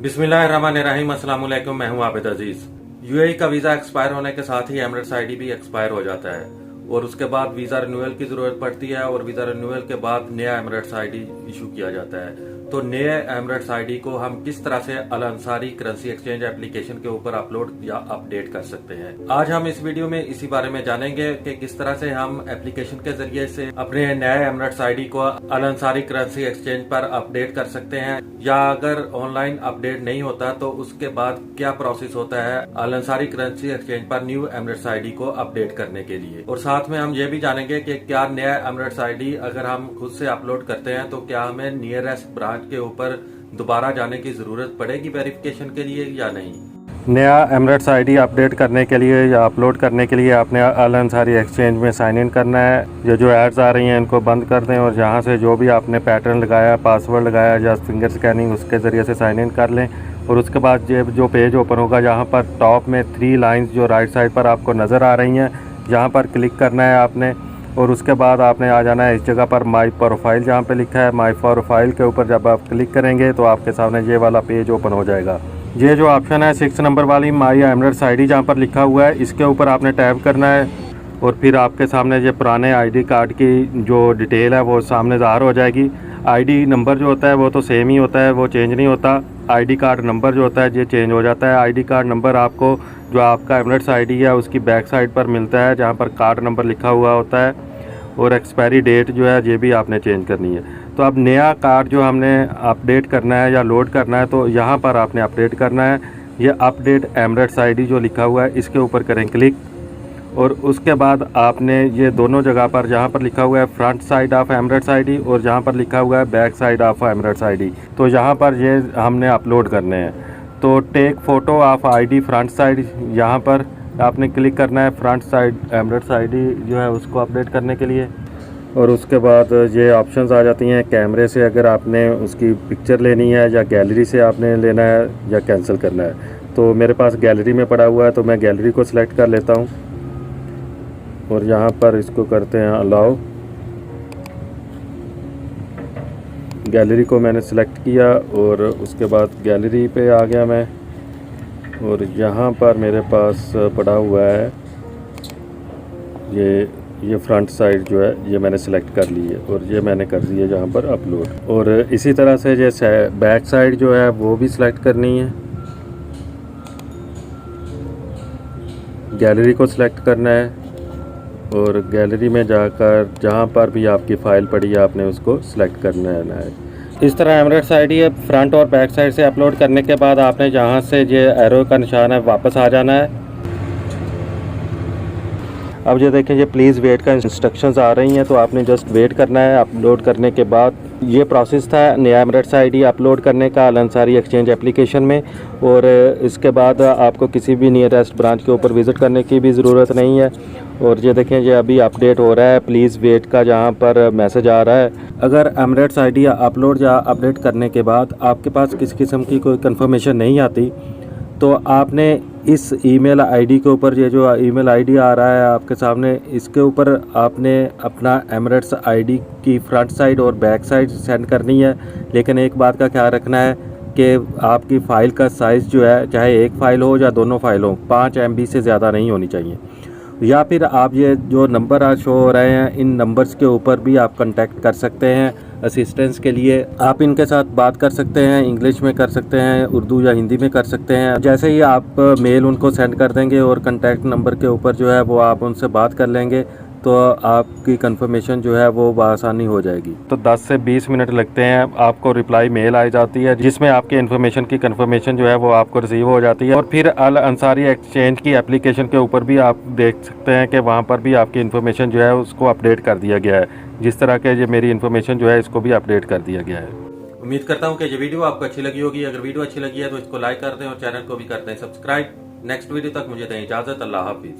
बिस्मिल्लाहिर्रहमानिर्रहीम, अस्सलाम वालेकुम। मैं हूं आबिद अजीज। यूएई का वीजा एक्सपायर होने के साथ ही एमिरेट्स आईडी भी एक्सपायर हो जाता है और उसके बाद वीजा रिन्यूअल की जरूरत पड़ती है और वीजा रिन्यूअल के बाद नया एमिरेट्स आईडी इशू किया जाता है। तो नए एमिरेट्स आईडी को हम किस तरह से अल अंसारी करेंसी एक्सचेंज एप्लीकेशन के ऊपर अपलोड या अपडेट कर सकते हैं, आज हम इस वीडियो में इसी बारे में जानेंगे कि किस तरह से हम एप्लीकेशन के जरिए से अपने नए एमिरेट्स आईडी को अल अंसारी करेंसी एक्सचेंज पर अपडेट कर सकते हैं, या अगर ऑनलाइन अपडेट नहीं होता तो उसके बाद क्या प्रोसेस होता है अल अंसारी करेंसी एक्सचेंज पर न्यू एमिरेट्स आईडी को अपडेट करने के लिए। और साथ में हम ये भी जानेंगे कि क्या नया एमिरेट्स आईडी अगर हम खुद से अपलोड करते हैं तो क्या हमें नियरेस्ट ब्रांच के ऊपर दोबारा जाने की जरूरत पड़ेगी वेरिफिकेशन के लिए या नहीं। नया एमिरेट्स आईडी अपडेट करने के लिए या अपलोड करने के लिए आपने अल अंसारी एक्सचेंज में साइन इन करना है। ये जो एड्स आ रही हैं इनको बंद कर दें और यहाँ से जो भी आपने पैटर्न लगाया, पासवर्ड लगाया या फिंगर स्कैनिंग, उसके ज़रिए से साइन इन कर लें। और उसके बाद ये जो पेज ओपन होगा, यहाँ पर टॉप में 3 लाइन्स जो राइट साइड पर आपको नज़र आ रही हैं, यहाँ पर क्लिक करना है आपने। और उसके बाद आपने आ जाना है इस जगह पर माई प्रोफाइल, जहाँ पे लिखा है माई प्रोफाइल के ऊपर जब आप क्लिक करेंगे तो आपके सामने ये वाला पेज ओपन हो जाएगा। ये जो ऑप्शन है 6 नंबर वाली माई एमिरेट्स आईडी जहाँ पर लिखा हुआ है, इसके ऊपर आपने टैप करना है और फिर आपके सामने ये पुराने आईडी कार्ड की जो डिटेल है वो सामने ज़ाहिर हो जाएगी। आईडी नंबर जो होता है वो तो सेम ही होता है, वो चेंज नहीं होता। आईडी कार्ड नंबर जो होता है ये चेंज हो जाता है। आईडी कार्ड नंबर आपको जो आपका एमिरेट्स आईडी है उसकी बैक साइड पर मिलता है, जहाँ पर कार्ड नंबर लिखा हुआ होता है। और एक्सपायरी डेट जो है ये भी आपने चेंज करनी है। तो अब नया कार्ड जो हमने अपडेट करना है या लोड करना है तो यहाँ पर आपने अपडेट करना है। ये अपडेट एमिरेट्स आईडी जो लिखा हुआ है इसके ऊपर करें क्लिक। और उसके बाद आपने ये दोनों जगह पर, जहाँ पर लिखा हुआ है front side of Emirates ID और जहाँ पर लिखा हुआ है back side of Emirates ID, तो यहाँ पर ये हमने अपलोड करने हैं। तो take photo of ID front side, यहाँ पर आपने क्लिक करना है फ्रंट साइड एमिरेट्स आईडी जो है उसको अपडेट करने के लिए। और उसके बाद ये ऑप्शंस आ जाती हैं कैमरे से अगर आपने उसकी पिक्चर लेनी है, या गैलरी से आपने लेना है, या कैंसिल करना है। तो मेरे पास गैलरी में पड़ा हुआ है तो मैं गैलरी को सिलेक्ट कर लेता हूँ और यहाँ पर इसको करते हैं अलाउ। गैलरी को मैंने सिलेक्ट किया और उसके बाद गैलरी पे आ गया मैं। और यहाँ पर मेरे पास पड़ा हुआ है ये फ्रंट साइड जो है ये मैंने सिलेक्ट कर ली है और ये मैंने कर दी है यहाँ पर अपलोड। और इसी तरह से जैसे बैक साइड जो है वो भी सिलेक्ट करनी है, गैलरी को सिलेक्ट करना है और गैलरी में जाकर जहाँ पर भी आपकी फ़ाइल पड़ी है आपने उसको सिलेक्ट करना है। इस तरह एमिरेट्स आईडी है फ्रंट और बैक साइड से अपलोड करने के बाद आपने जहाँ से ये एरो का निशान है वापस आ जाना है। अब ये देखें, ये प्लीज़ वेट का इंस्ट्रक्शंस आ रही हैं तो आपने जस्ट वेट करना है। अपलोड करने के बाद ये प्रोसेस था नया एमिरेट्स आईडी अपलोड करने का अल अंसारी एक्सचेंज एप्लीकेशन में। और इसके बाद आपको किसी भी नियरेस्ट ब्रांच के ऊपर विज़िट करने की भी ज़रूरत नहीं है। और ये देखें, ये अभी अपडेट हो रहा है प्लीज़ वेट का, जहाँ पर मैसेज आ रहा है। अगर एमिरेट्स आईडी अपलोड या अपडेट करने के बाद आपके पास किसी किस्म की कोई कंफर्मेशन नहीं आती तो आपने इस ईमेल आईडी के ऊपर, ये जो ईमेल आईडी आ रहा है आपके सामने, इसके ऊपर आपने अपना एमिरेट्स आईडी की फ्रंट साइड और बैक साइड सेंड करनी है। लेकिन एक बात का ख्याल रखना है कि आपकी फ़ाइल का साइज़ जो है, चाहे एक फ़ाइल हो या दोनों फ़ाइल हो, 5 MB से ज़्यादा नहीं होनी चाहिए। या फिर आप ये जो नंबर आज शो हो रहे हैं इन नंबर्स के ऊपर भी आप कांटेक्ट कर सकते हैं असिस्टेंस के लिए। आप इनके साथ बात कर सकते हैं, इंग्लिश में कर सकते हैं, उर्दू या हिंदी में कर सकते हैं। जैसे ही आप मेल उनको सेंड कर देंगे और कांटेक्ट नंबर के ऊपर जो है वो आप उनसे बात कर लेंगे तो आपकी कंफर्मेशन जो है वो आसानी हो जाएगी। तो 10 से 20 मिनट लगते हैं, आपको रिप्लाई मेल आ जाती है जिसमें आपके इन्फॉर्मेशन की कंफर्मेशन जो है वो आपको रिसीव हो जाती है। और फिर अल अंसारी एक्सचेंज की एप्लीकेशन के ऊपर भी आप देख सकते हैं कि वहाँ पर भी आपकी इन्फॉर्मेशन जो है उसको अपडेट कर दिया गया है। जिस तरह के ये मेरी इन्फॉर्मेशन जो है इसको भी अपडेट कर दिया गया है। उम्मीद करता हूँ कि ये वीडियो आपको अच्छी लगी होगी। अगर वीडियो अच्छी लगी है तो इसको लाइक कर दें और चैनल को भी कर दें सब्सक्राइब। नेक्स्ट वीडियो तक मुझे दें इजाज़त। अल्लाह हाफिज़।